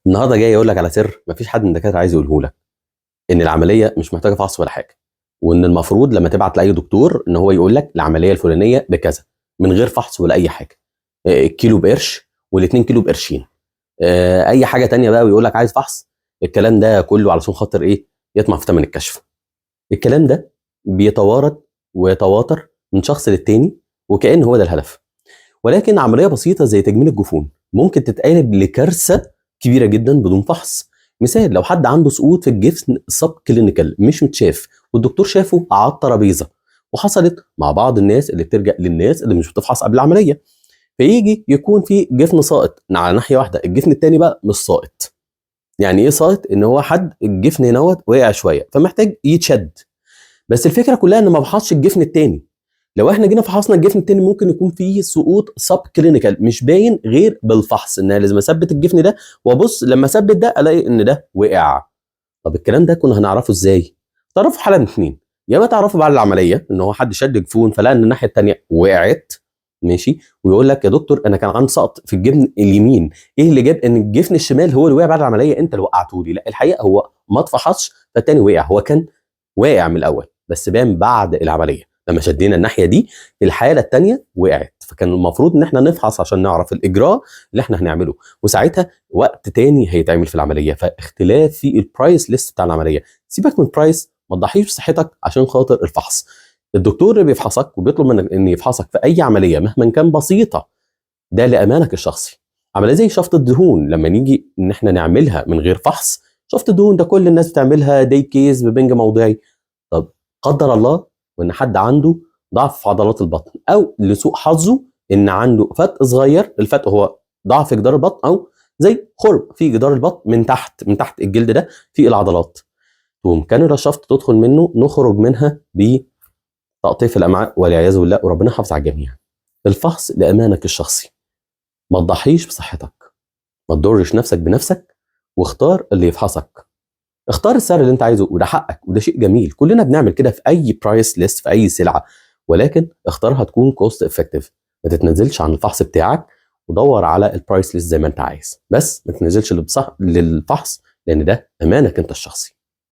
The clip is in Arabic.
النهارده جاي اقول لك على سر مفيش حد من الدكاتره عايز يقوله لك، ان العمليه مش محتاجه فحص ولا حاجه، وان المفروض لما تبعت لاي دكتور ان هو يقول لك العمليه الفلانيه بكذا من غير فحص ولا اي حاجه. الكيلو بقرش والاتنين كيلو بقرشين. اي حاجه تانية بقى ويقول لك عايز فحص. الكلام ده كله علشان خاطر ايه؟ يطمع في ثمن الكشف. الكلام ده بيتوارد ويتواتر من شخص للتاني، وكأن هو ده الهدف. ولكن عمليه بسيطه زي تجميل الجفون ممكن تتقلب لكارثه كبيره جدا بدون فحص. مثال، لو حد عنده سقوط في الجفن سب كلينيكال مش متشاف، والدكتور شافه على الترابيزه، وحصلت مع بعض الناس اللي بترجع للناس اللي مش بتفحص قبل العمليه، فيجي يكون في جفن ساقط على ناحيه واحده، الجفن التاني بقى مش ساقط. يعني ايه ساقط؟ ان هو حد الجفن هنا وقع شويه فمحتاج يتشد. بس الفكره كلها ان ما بحصش الجفن التاني. لو احنا جينا فحصنا الجفن التاني ممكن يكون فيه سقوط سب كلينيكال مش باين غير بالفحص، ان أنا لازم اثبت الجفن ده وابص لما اثبت ده الاقي ان ده وقع. طب الكلام ده كنا هنعرفه ازاي؟ تعرفوا حاله من اتنين: يا اما تعرفوا بعد العمليه ان هو حد شد جفون فلقى ان الناحيه التانيه وقعت، ماشي، ويقول لك يا دكتور انا كان عندي سقط في الجفن اليمين، ايه اللي جاب ان الجفن الشمال هو اللي وقع بعد العمليه؟ انت اللي وقعته لي. لا، الحقيقه هو ما اتفحصش فالتاني وقع، هو كان واقع من الاول بس بان بعد العمليه لما شدينا الناحيه دي في الحاله الثانيه وقعت. فكان المفروض ان احنا نفحص عشان نعرف الاجراء اللي احنا هنعمله، وساعتها وقت تاني هيتعمل في العمليه. فاختلاف في البرايس ليست بتاع العمليه. سيبك من برايس، ما تضحيش بصحتك عشان خاطر الفحص. الدكتور اللي بيفحصك وبيطلب منك ان يفحصك في اي عمليه مهما كان بسيطه، ده لامانك الشخصي. عمليه زي شفط الدهون لما نيجي ان احنا نعملها من غير فحص، شفط الدهون ده كل الناس بتعملها دي كيس ببنج موضعي. طب قدر الله وان حد عنده ضعف في عضلات البطن، او لسوء حظه ان عنده فتق صغير، الفتق هو ضعف جدار البطن او زي خرم في جدار البطن من تحت الجلد ده في العضلات، تقوم كانولا الشفط تدخل منه نخرج منها بتقطيف الامعاء والعياذ بالله، وربنا يحافظ على الجميع. الفحص لامانك الشخصي، ما تضحيش بصحتك، ما تضرش نفسك بنفسك، واختار اللي يفحصك. اختار السعر اللي انت عايزه وده حقك وده شيء جميل، كلنا بنعمل كده في اي برايس ليست في اي سلعه، ولكن اختارها تكون كوست افكتيف. ما تتنزلش عن الفحص بتاعك، ودور على البرايس ليست زي ما انت عايز، بس ما تتنزلش للفحص لان ده امانك انت الشخصي.